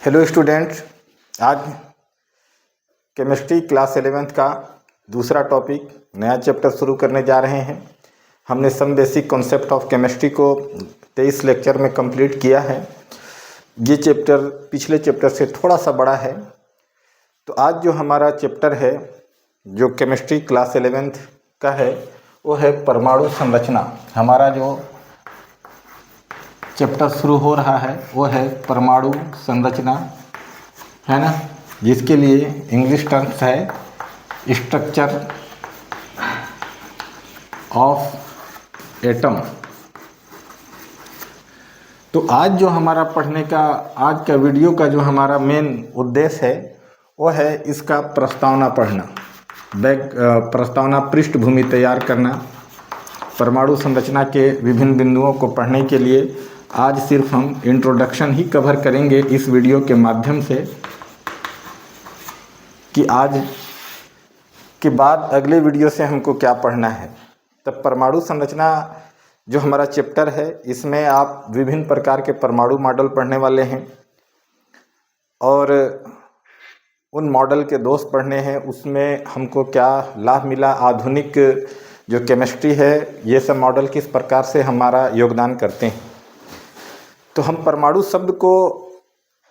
Hello students, आज chemistry class 11th का दूसरा टॉपिक नया चैप्टर शुरू करने जा रहे हैं। हमने some basic concept of chemistry को 23 लेक्चर में कंप्लीट किया है। ये चैप्टर पिछले चैप्टर से थोड़ा सा बड़ा है। तो आज जो हमारा चैप्टर है जो केमिस्ट्री क्लास 11th का है वो है परमाणु संरचना। हमारा जो चैप्टर शुरू हो रहा है वो है परमाणु संरचना, है ना, जिसके लिए इंग्लिश टर्म्स है स्ट्रक्चर ऑफ एटम। तो आज जो हमारा पढ़ने का आज का वीडियो का जो हमारा मेन उद्देश्य है वो है इसका प्रस्तावना पढ़ना, प्रस्तावना पृष्ठभूमि तैयार करना। परमाणु संरचना के विभिन्न बिंदुओं को पढ़ने के लिए आज सिर्फ हम इंट्रोडक्शन ही कवर करेंगे इस वीडियो के माध्यम से, कि आज के बाद अगले वीडियो से हमको क्या पढ़ना है। तब परमाणु संरचना जो हमारा चैप्टर है इसमें आप विभिन्न प्रकार के परमाणु मॉडल पढ़ने वाले हैं और उन मॉडल के दोष पढ़ने हैं। उसमें हमको क्या लाभ मिला, आधुनिक जो केमिस्ट्री है ये सब मॉडल किस प्रकार से हमारा योगदान करते हैं। तो हम परमाणु शब्द को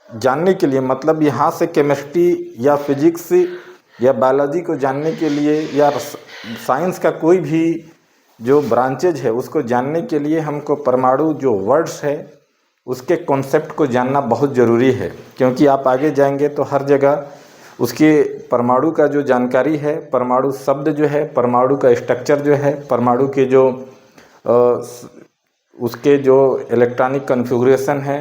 जानने के लिए, मतलब यहाँ से केमिस्ट्री या फिजिक्स या बायोलॉजी को जानने के लिए या साइंस का कोई भी जो ब्रांचेज है उसको जानने के लिए हमको परमाणु जो वर्ड्स है उसके कॉन्सेप्ट को जानना बहुत ज़रूरी है। क्योंकि आप आगे जाएंगे तो हर जगह उसके परमाणु का जो जानकारी है, परमाणु शब्द जो है, परमाणु का स्ट्रक्चर जो है, परमाणु के जो उसके जो इलेक्ट्रॉनिक कॉन्फ़िगरेशन है,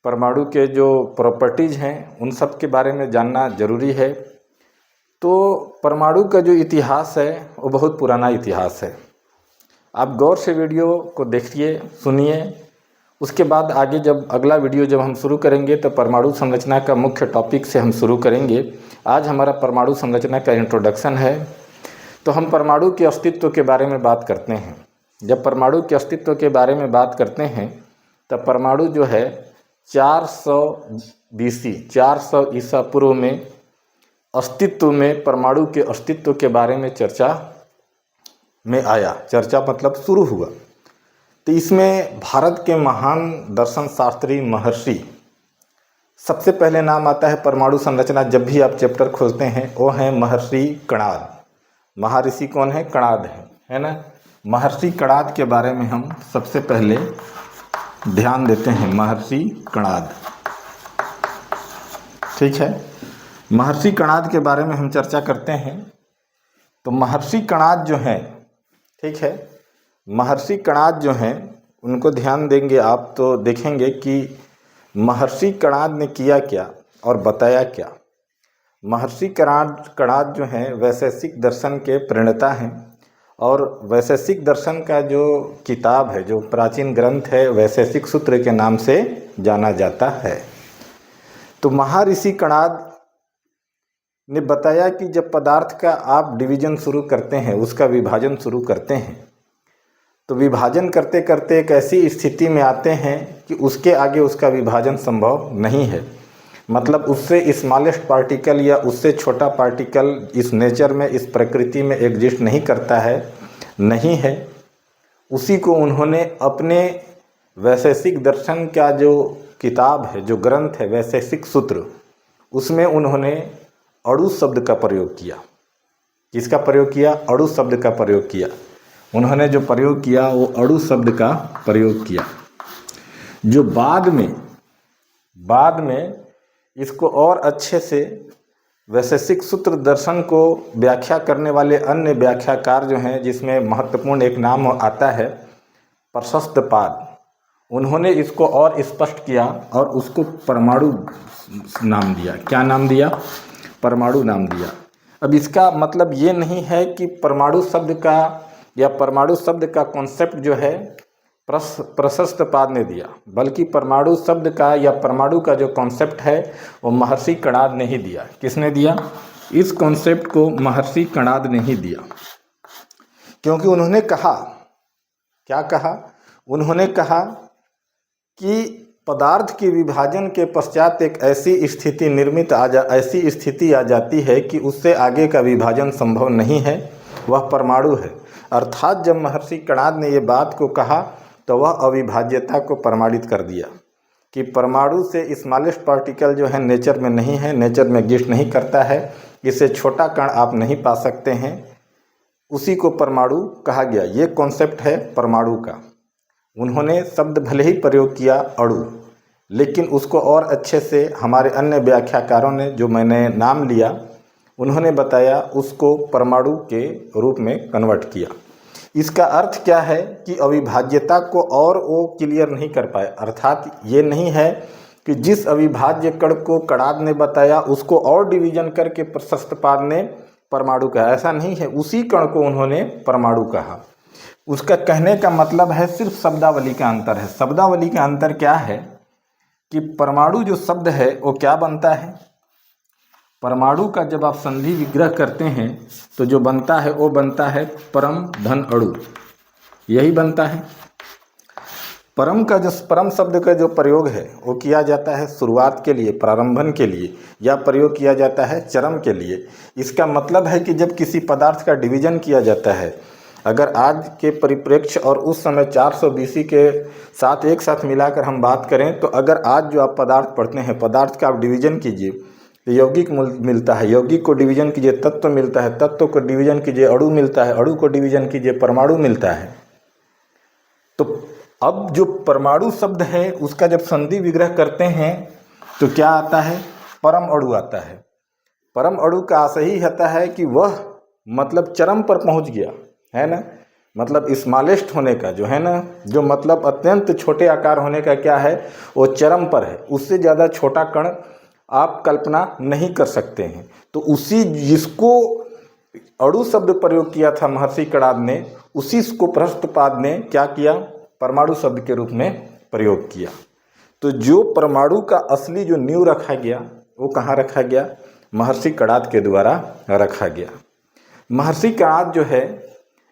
परमाणु के जो प्रॉपर्टीज़ हैं, उन सब के बारे में जानना ज़रूरी है। तो परमाणु का जो इतिहास है वो बहुत पुराना इतिहास है। आप गौर से वीडियो को देखिए, सुनिए। उसके बाद आगे जब अगला वीडियो जब हम शुरू करेंगे तो परमाणु संरचना का मुख्य टॉपिक से हम शुरू करेंगे। आज हमारा परमाणु संरचना का इंट्रोडक्शन है। तो हम परमाणु के अस्तित्व के बारे में बात करते हैं। जब परमाणु के अस्तित्व के बारे में बात करते हैं तब परमाणु जो है 400 BC 400 ईसा पूर्व में अस्तित्व में, परमाणु के अस्तित्व के बारे में चर्चा में आया। चर्चा मतलब शुरू हुआ। तो इसमें भारत के महान दर्शन शास्त्री महर्षि, सबसे पहले नाम आता है परमाणु संरचना। जब भी आप चैप्टर खोलते हैं वो हैं महर्षि कणाद। महर्षि कौन है? कणाद है ना। महर्षि कणाद के बारे में हम सबसे पहले ध्यान देते हैं। महर्षि कणाद, ठीक है। महर्षि कणाद के बारे में हम चर्चा करते हैं। तो महर्षि कणाद जो हैं, ठीक है, महर्षि कणाद जो हैं उनको ध्यान देंगे आप तो देखेंगे कि महर्षि कणाद ने किया क्या और बताया क्या। महर्षि कणाद जो हैं वैशेषिक दर्शन के प्रणेता हैं और वैशेषिक दर्शन का जो किताब है, जो प्राचीन ग्रंथ है, वैशेषिक सूत्र के नाम से जाना जाता है। तो महर्षि कणाद ने बताया कि जब पदार्थ का आप डिवीजन शुरू करते हैं, उसका विभाजन शुरू करते हैं, तो विभाजन करते करते एक ऐसी स्थिति में आते हैं कि उसके आगे उसका विभाजन संभव नहीं है। मतलब उससे स्मॉलेस्ट पार्टिकल या उससे छोटा पार्टिकल इस नेचर में, इस प्रकृति में एग्जिस्ट नहीं करता है, नहीं है। उसी को उन्होंने अपने वैशेषिक दर्शन का जो किताब है, जो ग्रंथ है वैशेषिक सूत्र, उसमें उन्होंने अणु शब्द का प्रयोग किया। किसका प्रयोग किया? अणु शब्द का प्रयोग किया। उन्होंने जो प्रयोग किया वो अणु शब्द का प्रयोग किया, जो बाद में इसको और अच्छे से वैशेषिक सूत्र दर्शन को व्याख्या करने वाले अन्य व्याख्याकार जो हैं, जिसमें महत्वपूर्ण एक नाम आता है प्रशस्तपाद, उन्होंने इसको और स्पष्ट किया और उसको परमाणु नाम दिया। क्या नाम दिया? परमाणु नाम दिया। अब इसका मतलब ये नहीं है कि परमाणु शब्द का या परमाणु शब्द का कॉन्सेप्ट जो है प्रशस्तपाद ने दिया, बल्कि परमाणु शब्द का या परमाणु का जो कॉन्सेप्ट है वो महर्षि कणाद ने ही दिया। किसने दिया? इस कॉन्सेप्ट को महर्षि कणाद ने ही दिया। क्योंकि उन्होंने कहा, क्या कहा? उन्होंने कहा कि पदार्थ के विभाजन के पश्चात एक ऐसी स्थिति आ जाती है कि उससे आगे का विभाजन संभव नहीं है, वह परमाणु है। अर्थात जब महर्षि कणाद ने ये बात को कहा तो वह अविभाज्यता को प्रमाणित कर दिया कि परमाणु से स्मॉलेस्ट पार्टिकल जो है नेचर में नहीं है, नेचर में एग्जिस्ट नहीं करता है, इससे छोटा कण आप नहीं पा सकते हैं, उसी को परमाणु कहा गया। ये कॉन्सेप्ट है परमाणु का। उन्होंने शब्द भले ही प्रयोग किया अणु, लेकिन उसको और अच्छे से हमारे अन्य व्याख्याकारों ने, जो मैंने नाम लिया, उन्होंने बताया, उसको परमाणु के रूप में कन्वर्ट किया। इसका अर्थ क्या है कि अविभाज्यता को और वो क्लियर नहीं कर पाए। अर्थात ये नहीं है कि जिस अविभाज्य कण को कणाद ने बताया उसको और डिवीजन करके प्रशस्तपाद ने परमाणु कहा, ऐसा नहीं है। उसी कण को उन्होंने परमाणु कहा। उसका कहने का मतलब है सिर्फ शब्दावली का अंतर है। शब्दावली का अंतर क्या है कि परमाणु जो शब्द है वो क्या बनता है, परमाणु का जब आप संधि विग्रह करते हैं तो जो बनता है वो बनता है परम धन अणु, यही बनता है। परम शब्द का जो प्रयोग है वो किया जाता है शुरुआत के लिए, प्रारंभन के लिए, या प्रयोग किया जाता है चरम के लिए। इसका मतलब है कि जब किसी पदार्थ का डिवीजन किया जाता है, अगर आज के परिप्रेक्ष्य और उस समय 400 BC के साथ एक साथ मिलाकर हम बात करें, तो अगर आज जो आप पदार्थ पढ़ते हैं, पदार्थ का आप डिवीजन कीजिए तो यौगिक मिलता है, यौगिक को डिवीजन कीजिए तत्व मिलता है, तत्व को डिवीजन कीजिए अणु मिलता है, अणु को डिवीजन कीजिए परमाणु मिलता है। तो अब जो परमाणु शब्द है उसका जब संधि विग्रह करते हैं तो क्या आता है, परम अणु आता है। परम अणु का आशय ही होता है कि वह मतलब चरम पर पहुंच गया है ना, मतलब स्मॉलेस्ट होने का जो है ना, जो मतलब अत्यंत छोटे आकार होने का क्या है, वो चरम पर है। उससे ज़्यादा छोटा कण आप कल्पना नहीं कर सकते हैं। तो उसी जिसको अणु शब्द प्रयोग किया था महर्षि कणाद ने, उसी को प्रहस्तपाद ने क्या किया, परमाणु शब्द के रूप में प्रयोग किया। तो जो परमाणु का असली जो नींव रखा गया वो कहाँ रखा गया, महर्षि कणाद के द्वारा रखा गया। महर्षि कणाद जो है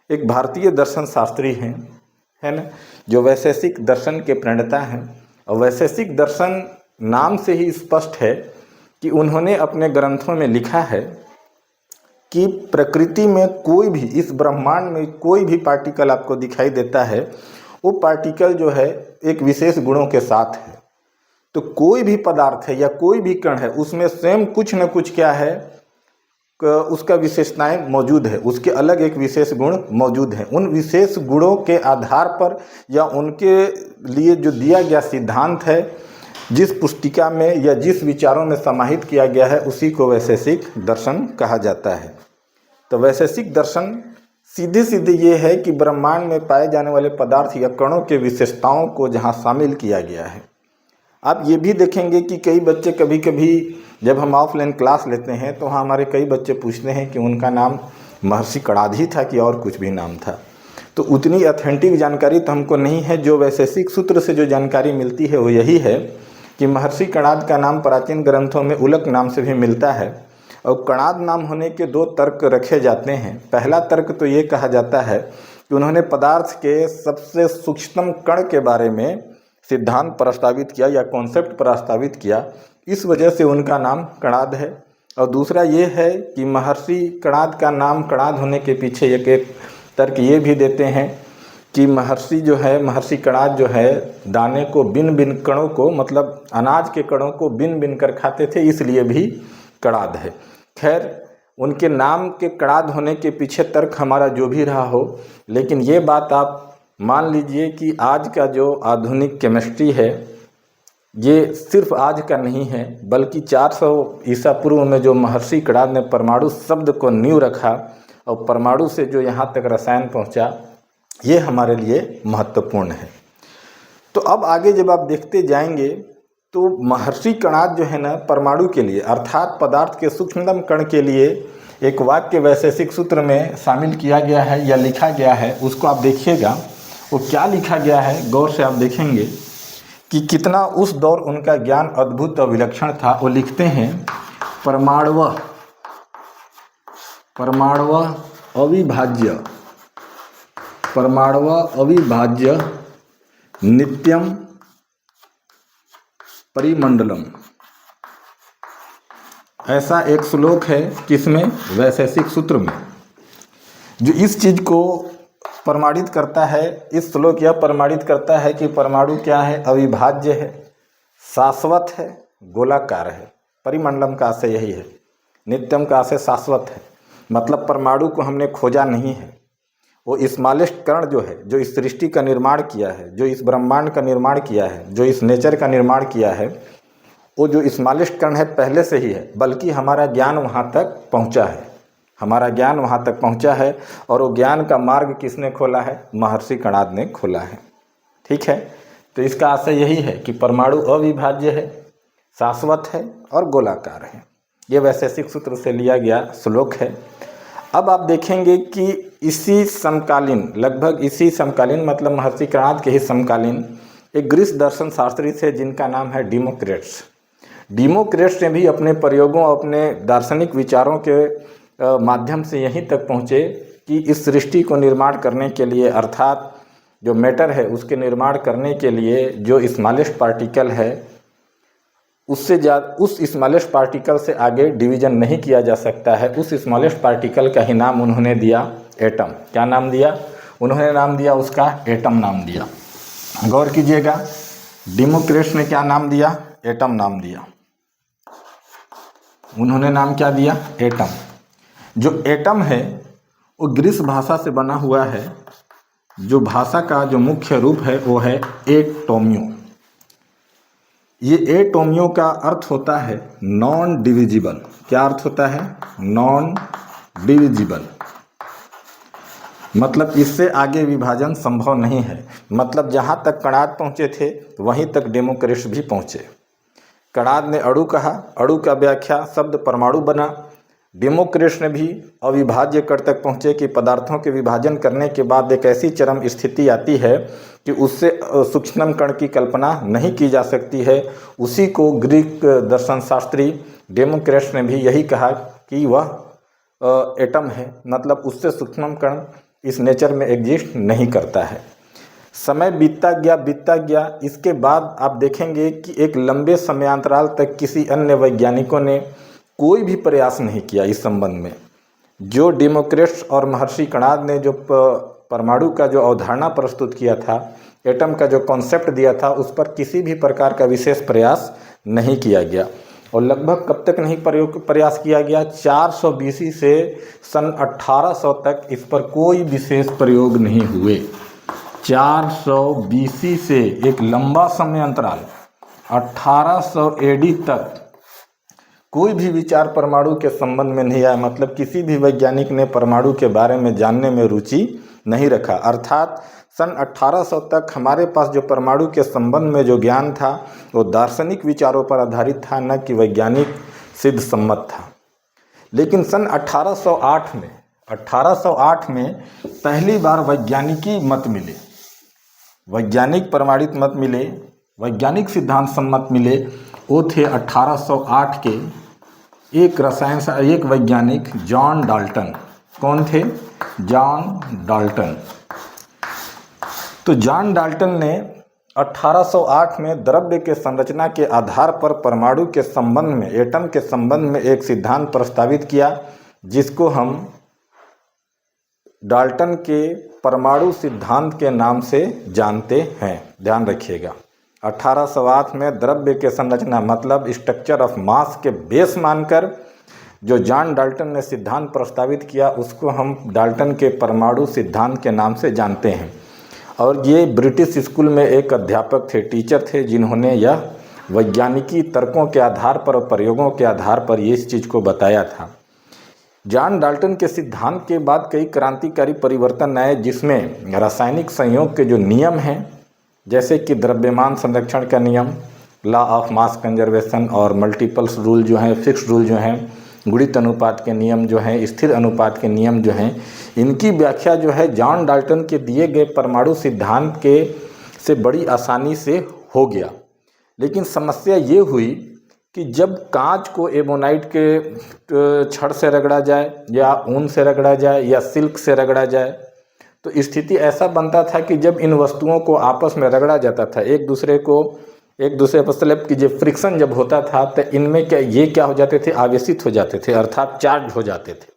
एक भारतीय दर्शन शास्त्री हैं, है ना, जो वैशेषिक दर्शन के प्रणेता हैं। और वैशेषिक दर्शन नाम से ही स्पष्ट है कि उन्होंने अपने ग्रंथों में लिखा है कि प्रकृति में कोई भी, इस ब्रह्मांड में कोई भी पार्टिकल आपको दिखाई देता है, वो पार्टिकल जो है एक विशेष गुणों के साथ है। तो कोई भी पदार्थ है या कोई भी कण है, उसमें स्वयं कुछ न कुछ क्या है, उसका विशेषताएं मौजूद है, उसके अलग एक विशेष गुण मौजूद है। उन विशेष गुणों के आधार पर या उनके लिए जो दिया गया सिद्धांत है, जिस पुस्तिका में या जिस विचारों में समाहित किया गया है, उसी को वैशेषिक दर्शन कहा जाता है। तो वैशेषिक दर्शन सीधे सीधे ये है कि ब्रह्मांड में पाए जाने वाले पदार्थ या कणों के विशेषताओं को जहाँ शामिल किया गया है। आप ये भी देखेंगे कि कई बच्चे कभी कभी जब हम ऑफलाइन क्लास लेते हैं तो वहाँ हमारे कई बच्चे पूछते हैं कि उनका नाम महर्षि कणाद ही था कि और कुछ भी नाम था। तो उतनी ऑथेंटिक जानकारी तो हमको नहीं है। जो वैशेषिक सूत्र से जो जानकारी मिलती है वो यही है कि महर्षि कणाद का नाम प्राचीन ग्रंथों में उलक नाम से भी मिलता है। और कणाद नाम होने के दो तर्क रखे जाते हैं। पहला तर्क तो ये कहा जाता है कि उन्होंने पदार्थ के सबसे सूक्ष्मतम कण के बारे में सिद्धांत प्रस्तावित किया या कॉन्सेप्ट प्रस्तावित किया, इस वजह से उनका नाम कणाद है। और दूसरा ये है कि महर्षि कणाद का नाम कणाद होने के पीछे एक तर्क ये भी देते हैं कि महर्षि कणाद जो है दाने को बिन बिन कणों को, मतलब अनाज के कणों को बिन बिन कर खाते थे, इसलिए भी कणाद है। खैर, उनके नाम के कणाद होने के पीछे तर्क हमारा जो भी रहा हो, लेकिन ये बात आप मान लीजिए कि आज का जो आधुनिक केमिस्ट्री है ये सिर्फ आज का नहीं है, बल्कि 400 ईसा पूर्व में जो महर्षि कणाद ने परमाणु शब्द को नींव रखा और परमाणु से जो यहाँ तक रसायन पहुँचा, ये हमारे लिए महत्वपूर्ण है। तो अब आगे जब आप देखते जाएंगे तो महर्षि कणाद जो है ना, परमाणु के लिए अर्थात पदार्थ के सूक्ष्मतम कण के लिए एक वाक्य वैशेषिक सूत्र में शामिल किया गया है या लिखा गया है। उसको आप देखिएगा वो क्या लिखा गया है, गौर से आप देखेंगे कि कितना उस दौर उनका ज्ञान अद्भुत और विलक्षण था। वो लिखते हैं, परमाणु अविभाज्य नित्यम परिमंडलम, ऐसा एक श्लोक है किसमें, वैशेषिक सूत्र में, जो इस चीज़ को प्रमाणित करता है। इस श्लोक यह प्रमाणित करता है कि परमाणु क्या है, अविभाज्य है, शाश्वत है, गोलाकार है। परिमंडलम का आशय यही है, नित्यम का आशय शाश्वत है, मतलब परमाणु को हमने खोजा नहीं है। वो स्मॉलेस्ट कण जो है, जो इस सृष्टि का निर्माण किया है, जो इस ब्रह्मांड का निर्माण किया है, जो इस नेचर का निर्माण किया है, वो जो स्मॉलेस्ट कण है पहले से ही है, बल्कि हमारा ज्ञान वहाँ तक पहुँचा है, हमारा ज्ञान वहाँ तक पहुँचा है। और वो ज्ञान का मार्ग किसने खोला है, महर्षि कणाद ने खोला है। ठीक है, तो इसका आशय यही है कि परमाणु अविभाज्य है, शाश्वत है और गोलाकार है। ये वैशेषिक सूत्र से लिया गया श्लोक है। अब आप देखेंगे कि इसी समकालीन, लगभग इसी समकालीन, मतलब महर्षि कणाद के ही समकालीन एक ग्रीस दर्शन शास्त्री थे जिनका नाम है डेमोक्रिटस। डेमोक्रिटस ने भी अपने प्रयोगों, अपने दार्शनिक विचारों के माध्यम से यहीं तक पहुँचे कि इस सृष्टि को निर्माण करने के लिए, अर्थात जो मैटर है उसके निर्माण करने के लिए जो स्मॉलेस्ट पार्टिकल है, उससे ज़्यादा, उस स्मॉलेस्ट पार्टिकल से आगे डिवीजन नहीं किया जा सकता है। उस स्मॉलेस्ट पार्टिकल का ही नाम उन्होंने दिया एटम। क्या नाम दिया उन्होंने? नाम दिया उसका एटम नाम दिया। गौर कीजिएगा, डेमोक्रिटस ने क्या नाम दिया? एटम नाम दिया। उन्होंने नाम क्या दिया? एटम। जो एटम है वो ग्रीस भाषा से बना हुआ है। जो भाषा का जो मुख्य रूप है वो है एटोमियो। ये एटोमियो का अर्थ होता है नॉन डिविजिबल। क्या अर्थ होता है? नॉन डिविजिबल, मतलब इससे आगे विभाजन संभव नहीं है। मतलब जहाँ तक कणाद पहुँचे थे वहीं तक डेमोक्रिटस भी पहुँचे। कणाद ने अणु कहा, अणु का व्याख्या शब्द परमाणु बना। डेमोक्रिटस ने भी अविभाज्य कण तक पहुँचे कि पदार्थों के विभाजन करने के बाद एक ऐसी चरम स्थिति आती है कि उससे सूक्ष्म कण की कल्पना नहीं की जा सकती है। उसी को ग्रीक दर्शन शास्त्री डेमोक्रिटस ने भी यही कहा कि वह एटम है, मतलब उससे सूक्ष्म कण इस नेचर में एग्जिस्ट नहीं करता है। समय बीतता गया। इसके बाद आप देखेंगे कि एक लंबे समयांतराल तक किसी अन्य वैज्ञानिकों ने कोई भी प्रयास नहीं किया इस संबंध में। जो डेमोक्रिटस और महर्षि कणाद ने जो परमाणु का जो अवधारणा प्रस्तुत किया था, एटम का जो कॉन्सेप्ट दिया था, उस पर किसी भी प्रकार का विशेष प्रयास नहीं किया गया। और लगभग कब तक नहीं प्रयास किया गया? 400 BC से सन 1800 तक इस पर कोई विशेष प्रयोग नहीं हुए। 400 BC से एक लंबा समय अंतराल 1800 AD तक कोई भी विचार परमाणु के संबंध में नहीं आया। मतलब किसी भी वैज्ञानिक ने परमाणु के बारे में जानने में रुचि नहीं रखा। अर्थात सन 1800 तक हमारे पास जो परमाणु के संबंध में जो ज्ञान था वो दार्शनिक विचारों पर आधारित था, न कि वैज्ञानिक सिद्ध सम्मत था। लेकिन सन 1808 में पहली बार वैज्ञानिकी मत मिले, वैज्ञानिक प्रमाणित मत मिले, वैज्ञानिक सिद्धांत सम्मत मिले। वो थे 1808 के एक वैज्ञानिक जॉन डाल्टन। कौन थे? John Dalton. तो जॉन डाल्टन ने 1808 में द्रव्य के संरचना के आधार पर परमाणु के संबंध में, एटम के संबंध में एक सिद्धांत प्रस्तावित किया, जिसको हम डाल्टन के परमाणु सिद्धांत के नाम से जानते हैं। ध्यान रखिएगा, 1808 में द्रव्य के संरचना मतलब स्ट्रक्चर ऑफ मास के बेस मानकर जो जॉन डाल्टन ने सिद्धांत प्रस्तावित किया, उसको हम डाल्टन के परमाणु सिद्धांत के नाम से जानते हैं। और ये ब्रिटिश स्कूल में एक अध्यापक थे, टीचर थे, जिन्होंने यह वैज्ञानिकी तर्कों के आधार पर और प्रयोगों के आधार पर ये इस चीज़ को बताया था। जॉन डाल्टन के सिद्धांत के बाद कई क्रांतिकारी परिवर्तन आए, जिसमें रासायनिक संयोग के जो नियम हैं, जैसे कि द्रव्यमान संरक्षण का नियम, लॉ ऑफ मास कंजर्वेशन, और मल्टीपल्स रूल जो हैं, फिक्स्ड रूल जो हैं, गुणित अनुपात के नियम जो हैं, स्थिर अनुपात के नियम जो हैं, इनकी व्याख्या जो है जॉन डाल्टन के दिए गए परमाणु सिद्धांत के से बड़ी आसानी से हो गया। लेकिन समस्या ये हुई कि जब कांच को एबोनाइट के छड़ से रगड़ा जाए, या ऊन से रगड़ा जाए, या सिल्क से रगड़ा जाए, तो स्थिति ऐसा बनता था कि जब इन वस्तुओं को आपस में रगड़ा जाता था, एक दूसरे को एक दूसरे पर स्लैब की जब फ्रिक्शन जब होता था तो इनमें क्या हो जाते थे, आवेशित हो जाते थे, अर्थात चार्ज हो जाते थे।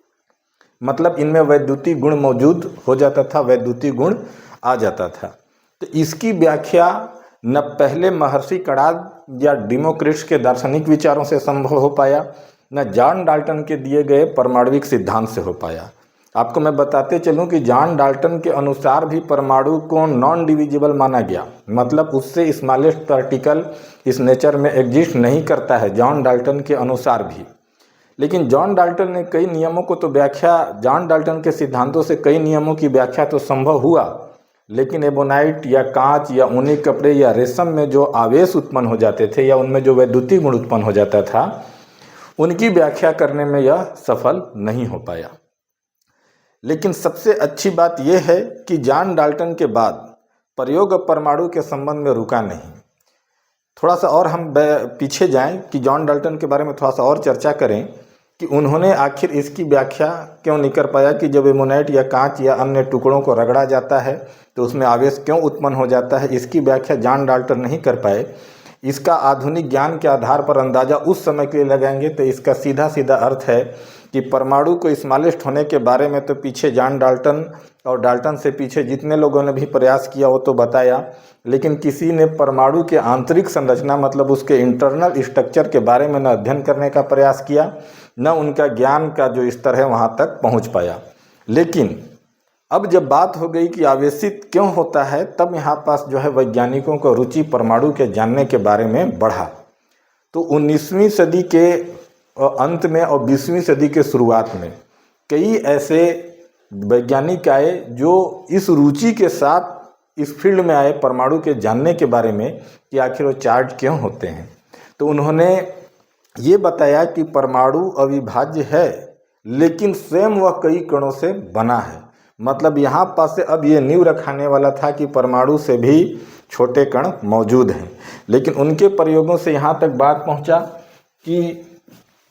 मतलब इनमें वैद्युतीय गुण मौजूद हो जाता था, वैद्युतीय गुण आ जाता था। तो इसकी व्याख्या न पहले महर्षि कणाद या डेमोक्रिटस के दार्शनिक विचारों से संभव हो पाया, न जॉन डाल्टन के दिए गए परमाणुविक सिद्धांत से हो पाया। आपको मैं बताते चलूं कि जॉन डाल्टन के अनुसार भी परमाणु को नॉन डिविजिबल माना गया, मतलब उससे स्मॉलेस्ट पार्टिकल इस नेचर में एग्जिस्ट नहीं करता है, जॉन डाल्टन के अनुसार भी। लेकिन जॉन डाल्टन ने कई नियमों को तो व्याख्या, जॉन डाल्टन के सिद्धांतों से कई नियमों की व्याख्या तो संभव हुआ, लेकिन एबोनाइट या कांच या ऊनी कपड़े या रेशम में जो आवेश उत्पन्न हो जाते थे या उनमें जो वैद्युतीय गुण उत्पन्न हो जाता था, उनकी व्याख्या करने में यह सफल नहीं हो पाया। लेकिन सबसे अच्छी बात यह है कि जॉन डाल्टन के बाद प्रयोग परमाणु के संबंध में रुका नहीं। थोड़ा सा और हम पीछे जाएं कि जॉन डाल्टन के बारे में थोड़ा सा और चर्चा करें कि उन्होंने आखिर इसकी व्याख्या क्यों नहीं कर पाया कि जब एमोनाइट या कांच या अन्य टुकड़ों को रगड़ा जाता है तो उसमें आवेश क्यों उत्पन्न हो जाता है, इसकी व्याख्या जॉन डाल्टन नहीं कर पाए। इसका आधुनिक ज्ञान के आधार पर अंदाज़ा उस समय के लिए लगाएंगे तो इसका सीधा सीधा अर्थ है कि परमाणु को स्मॉलेस्ट होने के बारे में तो पीछे जॉन डाल्टन और डाल्टन से पीछे जितने लोगों ने भी प्रयास किया वो तो बताया, लेकिन किसी ने परमाणु के आंतरिक संरचना मतलब उसके इंटरनल स्ट्रक्चर के बारे में न अध्ययन करने का प्रयास किया, न उनका ज्ञान का जो स्तर है वहाँ तक पहुँच पाया। लेकिन अब जब बात हो गई कि आवेशित क्यों होता है, तब यहाँ पास जो है वैज्ञानिकों को रुचि परमाणु के जानने के बारे में बढ़ा। तो 19वीं सदी के अंत में और 20वीं सदी के शुरुआत में कई ऐसे वैज्ञानिक आए जो इस रुचि के साथ इस फील्ड में आए परमाणु के जानने के बारे में कि आखिर वो चार्ज क्यों होते हैं। तो उन्होंने ये बताया कि परमाणु अविभाज्य है, लेकिन स्वयं वह कई कणों से बना है। मतलब यहाँ पास से अब ये नींव रखाने वाला था कि परमाणु से भी छोटे कण मौजूद हैं, लेकिन उनके प्रयोगों से यहाँ तक बात पहुँचा कि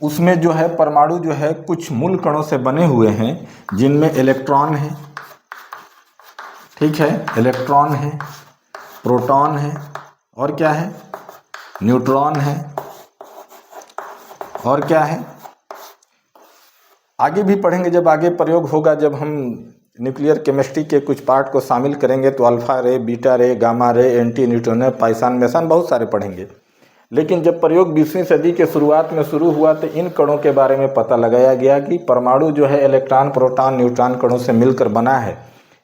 उसमें जो है परमाणु जो है कुछ मूल कणों से बने हुए हैं जिनमें इलेक्ट्रॉन है, ठीक है, इलेक्ट्रॉन है, प्रोटॉन है, और क्या है, न्यूट्रॉन है, और क्या है, आगे भी पढ़ेंगे जब आगे प्रयोग होगा, जब हम न्यूक्लियर केमिस्ट्री के कुछ पार्ट को शामिल करेंगे तो अल्फा रे, बीटा रे, gamma ray, anti neutron, Python, mason बहुत सारे पढ़ेंगे। लेकिन जब प्रयोग 20वीं सदी के शुरुआत में शुरू हुआ तो इन कणों के बारे में पता लगाया गया कि परमाणु जो है इलेक्ट्रॉन, प्रोटॉन, न्यूट्रॉन कणों से मिलकर बना है।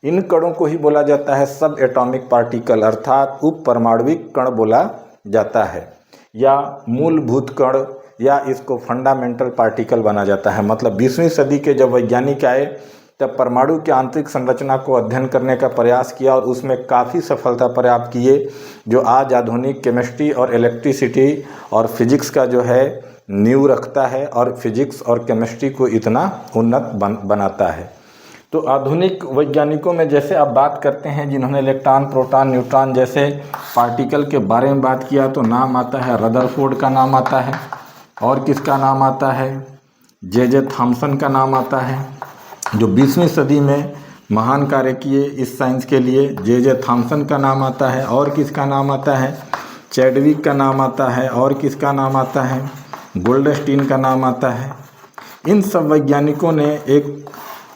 इन कणों को ही बोला जाता है सब एटॉमिक पार्टिकल, अर्थात उप परमाणुविक कण बोला जाता है, या मूलभूत कण, या इसको फंडामेंटल पार्टिकल बना जाता है। मतलब 20वीं सदी के जब वैज्ञानिक आए तब परमाणु के आंतरिक संरचना को अध्ययन करने का प्रयास किया और उसमें काफ़ी सफलता प्राप्त किए, जो आज आधुनिक केमिस्ट्री और इलेक्ट्रिसिटी और फिजिक्स का जो है नींव रखता है और फिजिक्स और केमिस्ट्री को इतना उन्नत बनाता है। तो आधुनिक वैज्ञानिकों में जैसे आप बात करते हैं जिन्होंने इलेक्ट्रॉन, प्रोटॉन, न्यूट्रॉन जैसे पार्टिकल के बारे में बात किया तो नाम आता है रदरफोर्ड का नाम आता है, और किसका नाम आता है, जे थॉम्सन का नाम आता है, जो 20वीं सदी में महान कार्य किए इस साइंस के लिए। जे थॉम्सन का नाम आता है, और किसका नाम आता है, चैडविक का नाम आता है, और किसका नाम आता है, गोल्डस्टीन का नाम आता है। इन सब वैज्ञानिकों ने एक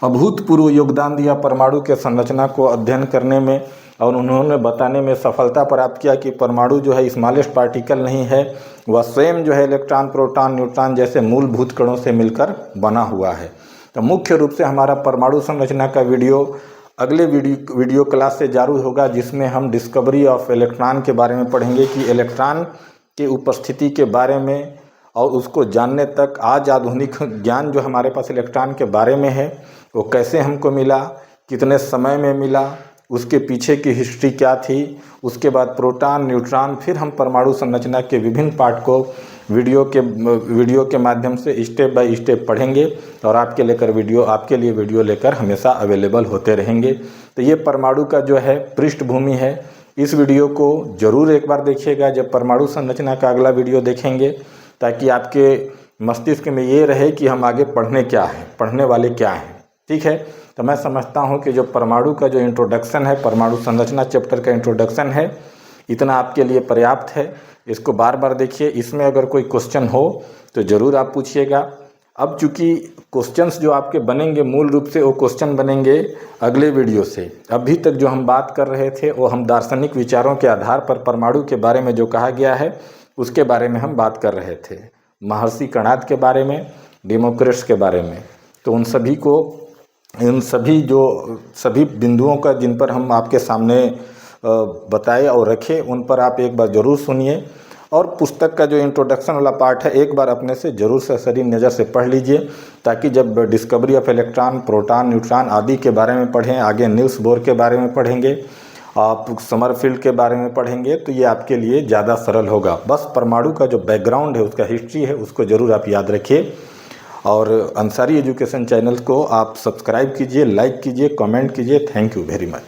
अभूतपूर्व योगदान दिया परमाणु के संरचना को अध्ययन करने में, और उन्होंने बताने में सफलता प्राप्त किया कि परमाणु जो है स्मॉलेस्ट पार्टिकल नहीं है, वह स्वयं जो है इलेक्ट्रॉन, प्रोटॉन, न्यूट्रॉन जैसे मूलभूत कणों से मिलकर बना हुआ है। तो मुख्य रूप से हमारा परमाणु संरचना का वीडियो अगले वीडियो क्लास से जारी होगा, जिसमें हम डिस्कवरी ऑफ इलेक्ट्रॉन के बारे में पढ़ेंगे कि इलेक्ट्रॉन के उपस्थिति के बारे में और उसको जानने तक आज आधुनिक ज्ञान जो हमारे पास इलेक्ट्रॉन के बारे में है वो कैसे हमको मिला, कितने समय में मिला, उसके पीछे की हिस्ट्री क्या थी। उसके बाद प्रोटॉन, न्यूट्रॉन, फिर हम परमाणु संरचना के विभिन्न पार्ट को वीडियो के माध्यम से स्टेप बाय स्टेप पढ़ेंगे और आपके लिए वीडियो लेकर हमेशा अवेलेबल होते रहेंगे। तो ये परमाणु का जो है पृष्ठभूमि है। इस वीडियो को ज़रूर एक बार देखिएगा जब परमाणु संरचना का अगला वीडियो देखेंगे, ताकि आपके मस्तिष्क में ये रहे कि हम आगे पढ़ने वाले क्या हैं। ठीक है, तो मैं समझता हूँ कि जो परमाणु का जो इंट्रोडक्शन है, परमाणु संरचना चैप्टर का इंट्रोडक्शन है, इतना आपके लिए पर्याप्त है। इसको बार बार देखिए। इसमें अगर कोई क्वेश्चन हो तो ज़रूर आप पूछिएगा। अब चूंकि क्वेश्चंस जो आपके बनेंगे मूल रूप से वो क्वेश्चन बनेंगे अगले वीडियो से। अभी तक जो हम बात कर रहे थे वो हम दार्शनिक विचारों के आधार पर परमाणु के बारे में जो कहा गया है उसके बारे में हम बात कर रहे थे, महर्षि कणाद के बारे में, डेमोक्रिटस के बारे में। तो उन सभी बिंदुओं का जिन पर हम आपके सामने बताए और रखे उन पर आप एक बार ज़रूर सुनिए। और पुस्तक का जो इंट्रोडक्शन वाला पार्ट है एक बार अपने से ज़रूर सरसरी नज़र से पढ़ लीजिए, ताकि जब discovery of electron, proton, neutron आदि के बारे में पढ़ें, आगे नील्स बोर के बारे में पढ़ेंगे, आप समरफील्ड के बारे में पढ़ेंगे, तो ये आपके लिए ज़्यादा सरल होगा। बस परमाणु का जो बैकग्राउंड है, उसका हिस्ट्री है, उसको ज़रूर आप याद रखिए। और अंसारी एजुकेशन चैनल को आप सब्सक्राइब कीजिए, लाइक कीजिए, कमेंट कीजिए। Thank you very much.